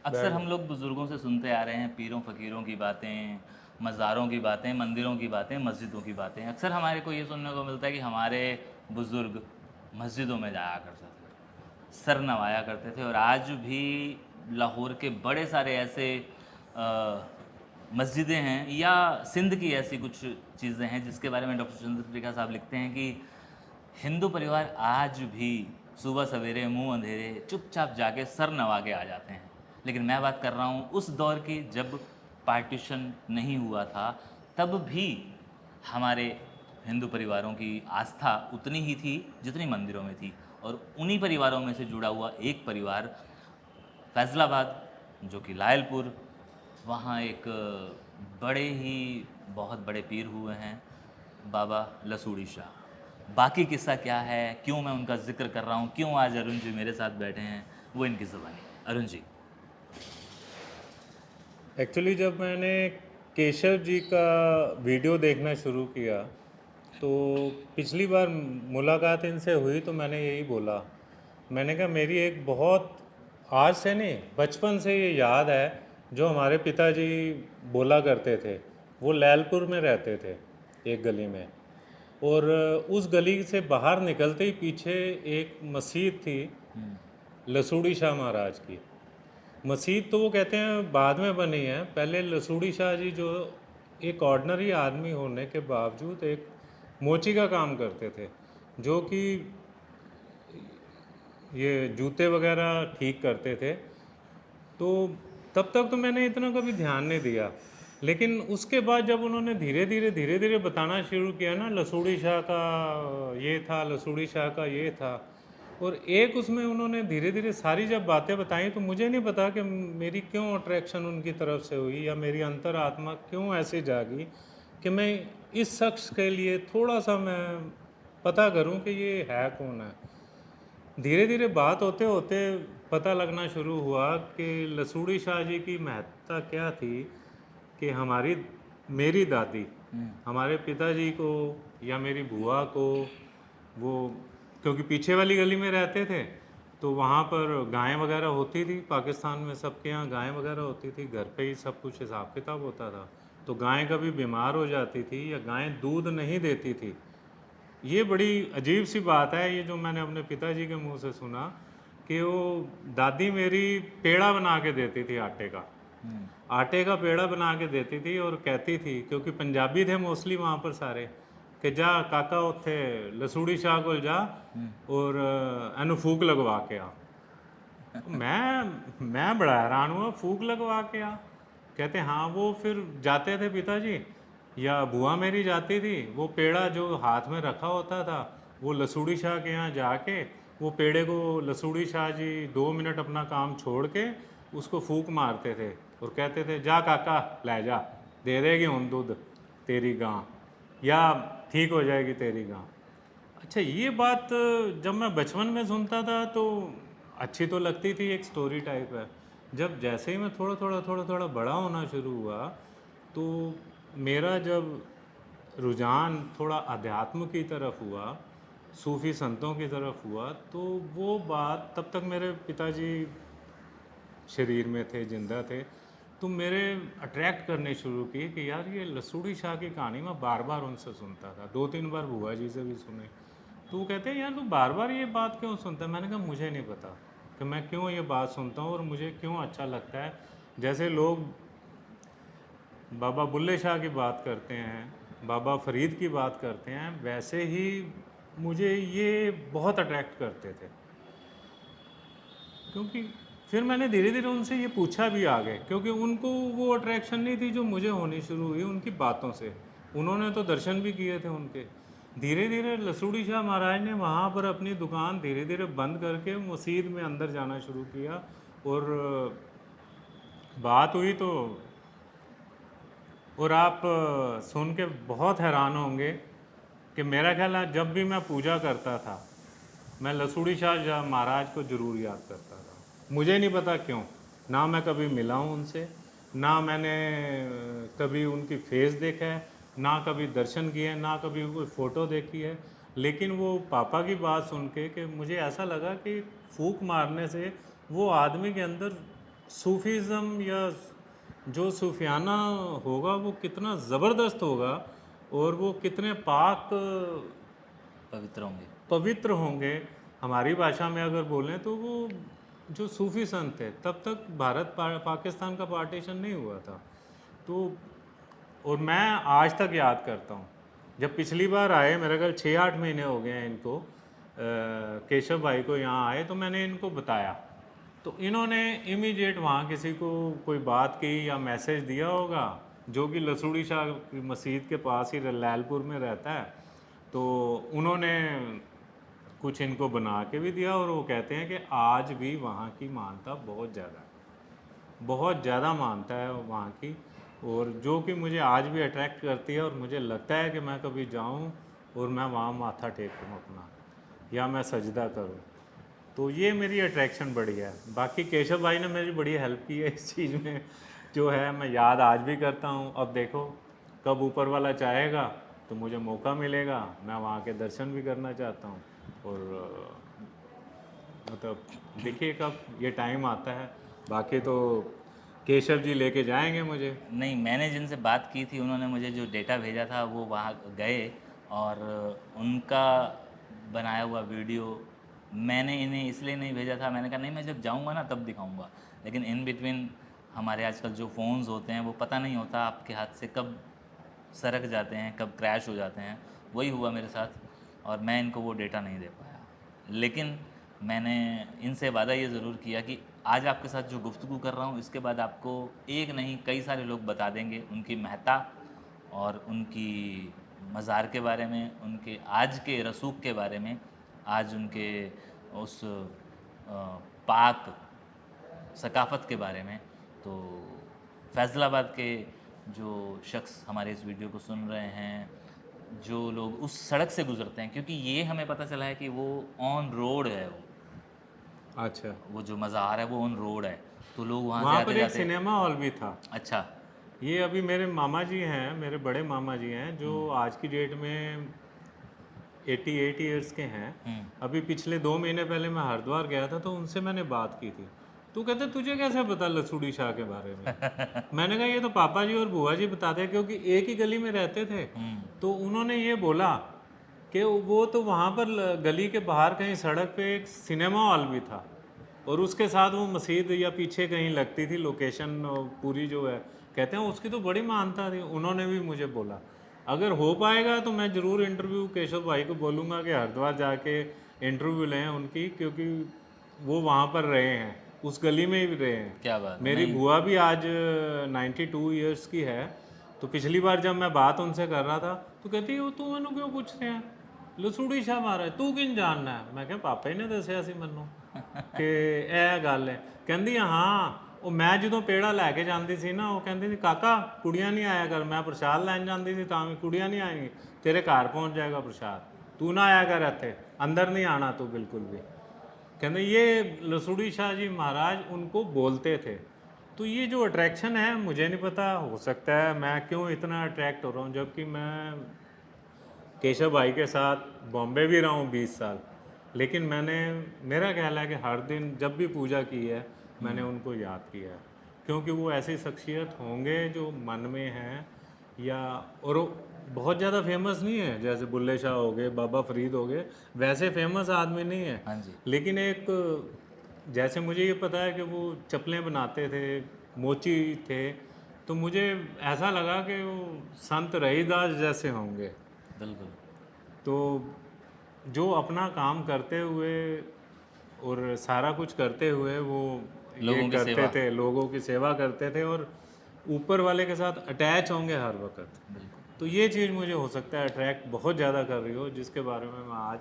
अक्सर हम लोग बुज़ुर्गों से सुनते आ रहे हैं पीरों फ़कीरों की बातें, मज़ारों की बातें, मंदिरों की बातें, मस्जिदों की बातें। अक्सर हमारे को ये सुनने को मिलता है कि हमारे बुज़ुर्ग मस्जिदों में जाया करते थे, सर नवाया करते थे और आज भी लाहौर के बड़े सारे ऐसे मस्जिदें हैं या सिंध की ऐसी कुछ चीज़ें हैं जिसके बारे में डॉक्टर चंद्रप्रिका साहब लिखते हैं कि हिंदू परिवार आज भी सुबह सवेरे मुंह अंधेरे चुपचाप जाके सर नवा के आ जाते हैं। लेकिन मैं बात कर रहा हूँ उस दौर की जब पार्टीशन नहीं हुआ था, तब भी हमारे हिंदू परिवारों की आस्था उतनी ही थी जितनी मंदिरों में थी। और उन्हीं परिवारों में से जुड़ा हुआ एक परिवार फैज़लाबाद, जो कि लायलपुर, वहाँ एक बड़े ही बहुत बड़े पीर हुए हैं, बाबा लसूड़ी शाह। बाकी किस्सा क्या है, क्यों मैं उनका ज़िक्र कर रहा हूँ, क्यों आज अरुण जी मेरे साथ बैठे हैं, वो इनकी ज़ुबानी। अरुण जी। एक्चुअली जब मैंने केशव जी का वीडियो देखना शुरू किया तो पिछली बार मुलाकात इनसे हुई तो मैंने यही बोला। मैंने कहा मेरी एक बहुत, आज से नहीं बचपन से ये याद है जो हमारे पिताजी बोला करते थे। वो लैलपुर में रहते थे एक गली में, और उस गली से बाहर निकलते ही पीछे एक मस्जिद थी लसूड़ी शाह महाराज की। मस्जिद तो वो कहते हैं बाद में बनी है, पहले लसूड़ी शाह जी जो एक ऑर्डिनरी आदमी होने के बावजूद एक मोची का काम करते थे, जो कि ये जूते वगैरह ठीक करते थे। तो तब तक तो मैंने इतना कभी ध्यान नहीं दिया, लेकिन उसके बाद जब उन्होंने धीरे धीरे बताना शुरू किया ना, लसूड़ी शाह का ये था, लसूड़ी शाह का ये था, और एक उसमें उन्होंने धीरे धीरे सारी जब बातें बताई तो मुझे नहीं पता कि मेरी क्यों अट्रैक्शन उनकी तरफ से हुई या मेरी अंतरात्मा क्यों ऐसे जागी कि मैं इस शख्स के लिए थोड़ा सा मैं पता करूं कि ये है कौन है। धीरे धीरे बात होते होते पता लगना शुरू हुआ कि लसूड़ी शाह जी की महत्ता क्या थी कि हमारी मेरी दादी हमारे पिताजी को या मेरी बुआ को, वो क्योंकि पीछे वाली गली में रहते थे तो वहाँ पर गायें वगैरह होती थी। पाकिस्तान में सबके यहाँ गायें वगैरह होती थी, घर पे ही सब कुछ हिसाब किताब होता था। तो गायें कभी बीमार हो जाती थी या गायें दूध नहीं देती थी। ये बड़ी अजीब सी बात है, ये जो मैंने अपने पिताजी के मुंह से सुना कि वो दादी मेरी पेड़ा बना के देती थी आटे का। आटे का पेड़ा बना के देती थी और कहती थी, क्योंकि पंजाबी थे मोस्टली वहाँ पर सारे, कि जा काका उत्थे लसूड़ी शाह को जा और एनु फूक लगवा के आ। मैं बड़ा हैरान हुआ, फूक लगवा के आ। कहते हाँ, वो फिर जाते थे पिताजी या बुआ मेरी जाती थी, वो पेड़ा जो हाथ में रखा होता था वो लसूड़ी शाह के यहाँ जाके वो पेड़े को लसूड़ी शाह जी 2 मिनट अपना काम छोड़ के उसको फूक मारते थे और कहते थे जा काका ले जा, दे देगी उन दूध तेरी गां, या ठीक हो जाएगी तेरी गां। अच्छा, ये बात जब मैं बचपन में सुनता था तो अच्छी तो लगती थी, एक स्टोरी टाइप है। जब जैसे ही मैं थोड़ा थोड़ा बड़ा होना शुरू हुआ तो मेरा जब रुझान थोड़ा अध्यात्म की तरफ हुआ, सूफ़ी संतों की तरफ हुआ, तो वो बात तब तक मेरे पिताजी शरीर में थे, जिंदा थे, तो मेरे अट्रैक्ट करने शुरू किए कि यार ये लसूड़ी शाह की कहानी मैं बार बार उनसे सुनता था, 2-3 बार बुआ जी से भी सुने। तो वो कहते हैं यार तू बार बार ये बात क्यों सुनता है। मैंने कहा मुझे नहीं पता कि मैं क्यों ये बात सुनता हूँ और मुझे क्यों अच्छा लगता है। जैसे लोग बाबा बुल्ले शाह की बात करते हैं, बाबा फरीद की बात करते हैं, वैसे ही मुझे ये बहुत अट्रैक्ट करते थे। क्योंकि फिर मैंने धीरे धीरे उनसे ये पूछा भी आगे, क्योंकि उनको वो अट्रैक्शन नहीं थी जो मुझे होनी शुरू हुई उनकी बातों से। उन्होंने तो दर्शन भी किए थे उनके। धीरे धीरे लसूड़ी शाह महाराज ने वहाँ पर अपनी दुकान धीरे धीरे बंद करके मस्जिद में अंदर जाना शुरू किया, और बात हुई तो, और आप सुन के बहुत हैरान होंगे कि मेरा ख्याल है जब भी मैं पूजा करता था मैं लसूड़ी शाह महाराज को ज़रूर याद करता था। मुझे नहीं पता क्यों, ना मैं कभी मिला हूँ उनसे, ना मैंने कभी उनकी फेस देखा है, ना कभी दर्शन किए हैं, ना कभी कोई फ़ोटो देखी है। लेकिन वो पापा की बात सुन के कि मुझे ऐसा लगा कि फूंक मारने से वो आदमी के अंदर सूफीज़म या जो सूफियाना होगा वो कितना ज़बरदस्त होगा, और वो कितने पाक पवित्र होंगे। पवित्र होंगे। हमारी भाषा में अगर बोलें तो वो जो सूफी संत थे, तब तक भारत पाकिस्तान का पार्टीशन नहीं हुआ था। तो और मैं आज तक याद करता हूँ, जब पिछली बार आए, मेरे ख्याल 6-8 महीने हो गए हैं इनको, केशव भाई को यहाँ आए, तो मैंने इनको बताया, तो इन्होंने इमीडिएट वहाँ किसी को कोई बात की या मैसेज दिया होगा, जो कि लसूड़ी शाह की मस्जिद के पास ही लैलपुर में रहता है, तो उन्होंने कुछ इनको बना के भी दिया, और वो कहते हैं कि आज भी वहाँ की मानता बहुत ज़्यादा मानता है वहाँ की, और जो कि मुझे आज भी अट्रैक्ट करती है, और मुझे लगता है कि मैं कभी जाऊँ और मैं वहाँ माथा टेकूँ अपना, या मैं सजदा करूँ। तो ये मेरी अट्रैक्शन बड़ी है। बाकी केशव भाई ने मेरी बड़ी हेल्प की है इस चीज़ में, जो है मैं याद आज भी करता हूँ। अब देखो कब ऊपर वाला चाहेगा तो मुझे मौका मिलेगा, मैं वहाँ के दर्शन भी करना चाहता हूँ, और मतलब देखिए कब ये टाइम आता है। बाकी तो केशव जी लेके जाएंगे मुझे। नहीं, मैंने जिनसे बात की थी उन्होंने मुझे जो डेटा भेजा था वो वहाँ गए, और उनका बनाया हुआ वीडियो मैंने इन्हें इसलिए नहीं भेजा था, मैंने कहा नहीं, मैं जब जाऊँगा ना तब दिखाऊँगा। लेकिन इन बिटवीन हमारे आजकल जो फ़ोन्स होते हैं वो पता नहीं होता आपके हाथ से कब सरक जाते हैं, कब क्रैश हो जाते हैं। वही हुआ मेरे साथ, और मैं इनको वो डेटा नहीं दे पाया। लेकिन मैंने इनसे वादा ये ज़रूर किया कि आज आपके साथ जो गुफ्तगू कर रहा हूँ इसके बाद आपको एक नहीं कई सारे लोग बता देंगे उनकी महत्ता और उनकी मज़ार के बारे में, उनके आज के रसूख के बारे में, आज उनके उस पाक सकाफ़त के बारे में। तो फैज़लाबाद के जो शख्स हमारे इस वीडियो को सुन रहे हैं, जो लोग उस सड़क से गुज़रते हैं, क्योंकि ये हमें पता चला है कि वो ऑन रोड है, अच्छा, वो जो मज़ार है वो ऑन रोड है, तो लोग वहाँ से वहाँ आते पर एक जाते। सिनेमा हॉल भी था। अच्छा। ये अभी मेरे मामा जी हैं, मेरे बड़े मामा जी हैं, जो आज की डेट में 88 ईयर्स के हैं। अभी पिछले 2 महीने पहले मैं हरिद्वार गया था, तो उनसे मैंने बात की थी। तो कहते तुझे कैसे पता लसूड़ी शाह के बारे में? मैंने कहा ये तो पापा जी और बुआ जी बताते हैं, क्योंकि एक ही गली में रहते थे। तो उन्होंने ये बोला कि वो तो वहाँ पर गली के बाहर कहीं सड़क पे एक सिनेमा हॉल भी था, और उसके साथ वो मस्जिद या पीछे कहीं लगती थी लोकेशन पूरी जो है। कहते हैं उसकी तो बड़ी मानता थी। उन्होंने भी मुझे बोला अगर हो पाएगा तो मैं ज़रूर इंटरव्यू केशव भाई को बोलूँगा कि हरिद्वार जाके इंटरव्यू लें उनकी, क्योंकि वो वहाँ पर रहे हैं, उस गली में ही रहे हैं। क्या बात है। मेरी नहीं, बुआ भी आज 92 ईयर्स की है। तो पिछली बार जब मैं बात उनसे कर रहा था तो कहती वो तू मैनू क्यों पूछ रहे हैं, लसूड़ी शाह महाराज तू किन जानना है? मैं कहा पापा ही ने दसिया सी मैनू कि ਇਹ ਗੱਲ ਹੈ। ਕਹਿੰਦੀ ਹਾਂ ਉਹ ਮੈਂ ਜਦੋਂ ਪੇੜਾ ਲੈ ਕੇ ਜਾਂਦੀ ਸੀ ਨਾ, ਉਹ ਕਹਿੰਦੀ ਸੀ ਕਾਕਾ ਕੁੜੀਆਂ ਨਹੀਂ ਆਇਆ ਕਰ। ਮੈਂ ਪ੍ਰਸ਼ਾਦ ਲੈਣ ਜਾਂਦੀ ਸੀ ਤਾਂ ਵੀ ਕੁੜੀਆਂ ਨਹੀਂ ਆਏਗੀ, ਤੇਰੇ ਘਰ ਪਹੁੰਚ ਜਾਏਗਾ ਪ੍ਰਸ਼ਾਦ, ਤੂੰ ਨਾ ਆਇਆ ਕਰ ਇੱਥੇ, अंदर नहीं आना तू बिल्कुल भी। कहते ये लसूड़ी शाह जी महाराज उनको बोलते थे। तो ये जो अट्रैक्शन है मुझे नहीं पता, हो सकता है मैं क्यों इतना अट्रैक्ट हो रहा हूँ, जबकि मैं केशव भाई के साथ बॉम्बे भी रहा हूँ 20 साल, लेकिन मैंने, मेरा ख्याल है कि हर दिन जब भी पूजा की है मैंने उनको याद किया है, क्योंकि वो ऐसी शख्सियत होंगे जो मन में हैं, या और वो बहुत ज़्यादा फेमस नहीं है, जैसे बुल्ले शाह हो गए, बाबा फरीद हो गए, वैसे फेमस आदमी नहीं है। हाँ जी। लेकिन एक, जैसे मुझे ये पता है कि वो चप्पलें बनाते थे, मोची थे, तो मुझे ऐसा लगा कि वो संत रहीदास जैसे होंगे। बिल्कुल। तो जो अपना काम करते हुए और सारा कुछ करते हुए वो ये लोगों की करते सेवा। थे, लोगों की सेवा करते थे, और ऊपर वाले के साथ अटैच होंगे हर वक्त। बिल्कुल। तो ये चीज़ मुझे हो सकता है अट्रैक्ट बहुत ज़्यादा कर रही हो, जिसके बारे में मैं आज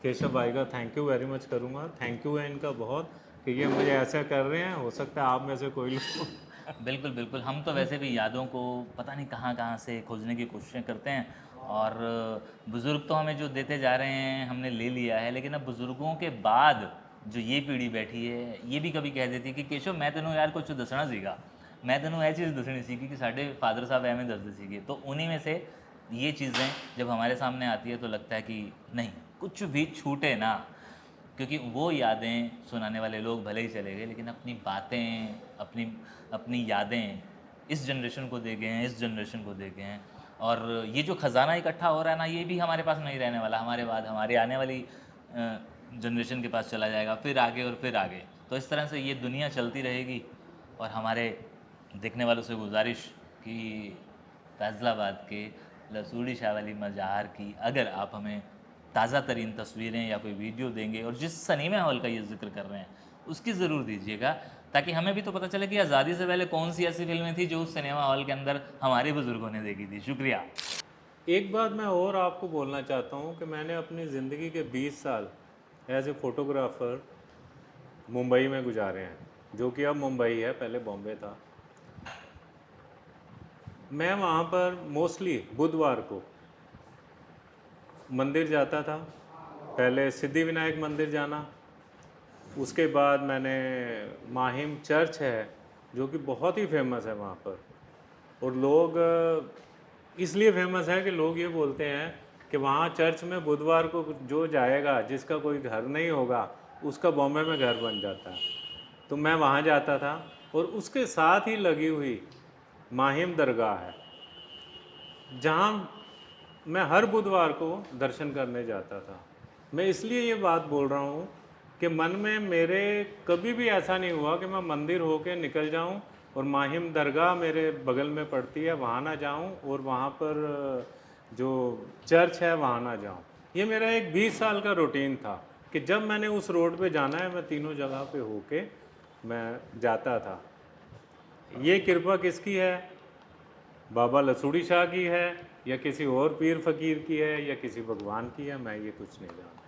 केशव भाई का थैंक यू वेरी मच करूँगा। थैंक यू है इनका बहुत कि ये मुझे ऐसा कर रहे हैं। हो सकता है आप में से कोई लोग बिल्कुल, बिल्कुल। हम तो वैसे भी यादों को पता नहीं कहाँ-कहाँ से खोजने की कोशिशें करते हैं, और बुज़ुर्ग तो हमें जो देते जा रहे हैं हमने ले लिया है, लेकिन अब बुज़ुर्गों के बाद जो ये पीढ़ी बैठी है, ये भी कभी कह देती है कि केशव मैं तेनों यार कुछ दसना सीगा, मैं तेनों ये चीज़ दसनी सीखी कि साढ़े फादर साहब एवें दसदे सीगे। तो उन्हीं में से ये चीज़ें जब हमारे सामने आती है तो लगता है कि नहीं, कुछ भी छूटे ना। क्योंकि वो यादें सुनाने वाले लोग भले ही चले गए, लेकिन अपनी बातें, अपनी अपनी यादें इस जनरेशन को दे गए हैं, इस जनरेशन को दे गए हैं। और ये जो ख़जाना इकट्ठा हो रहा है ना, ये भी हमारे पास नहीं रहने वाला, हमारे बाद हमारे आने वाली जनरेशन के पास चला जाएगा, फिर आगे और फिर आगे। तो इस तरह से ये दुनिया चलती रहेगी। और हमारे देखने वालों से गुजारिश कि फैज़लाबाद के लसूड़ी शाह वाली मज़ार की अगर आप हमें ताज़ा तरीन तस्वीरें या कोई वीडियो देंगे, और जिस सिनेमा हॉल का ये ज़िक्र कर रहे हैं उसकी ज़रूर दीजिएगा, ताकि हमें भी तो पता चले कि आज़ादी से पहले कौन सी ऐसी फिल्में थी जो उस सिनेमा हॉल के अंदर हमारे बुज़ुर्गों ने देखी थी। शुक्रिया। एक बात मैं और आपको बोलना चाहता हूँ कि मैंने अपनी ज़िंदगी के 20 साल एज ए फ़ोटोग्राफ़र मुंबई में गुजारे हैं, जो कि अब मुंबई है, पहले बॉम्बे था। मैं वहाँ पर मोस्टली बुधवार को मंदिर जाता था। पहले सिद्धि विनायक मंदिर जाना, उसके बाद मैंने माहिम चर्च है जो कि बहुत ही फेमस है वहाँ पर, और लोग इसलिए फेमस है कि लोग ये बोलते हैं कि वहाँ चर्च में बुधवार को जो जाएगा, जिसका कोई घर नहीं होगा, उसका बॉम्बे में घर बन जाता है। तो मैं वहाँ जाता था, और उसके साथ ही लगी हुई माहिम दरगाह है जहाँ मैं हर बुधवार को दर्शन करने जाता था। मैं इसलिए ये बात बोल रहा हूँ कि मन में मेरे कभी भी ऐसा नहीं हुआ कि मैं मंदिर होके निकल जाऊँ और माहिम दरगाह मेरे बगल में पड़ती है वहाँ ना जाऊँ, और वहाँ पर जो चर्च है वहाँ ना जाऊँ। ये मेरा एक 20 साल का रूटीन था कि जब मैंने उस रोड पे जाना है, मैं तीनों जगह पे होके मैं जाता था। ये कृपा किसकी है? बाबा लसूड़ी शाह की है, या किसी और पीर फ़कीर की है, या किसी भगवान की है? मैं ये कुछ नहीं जानता।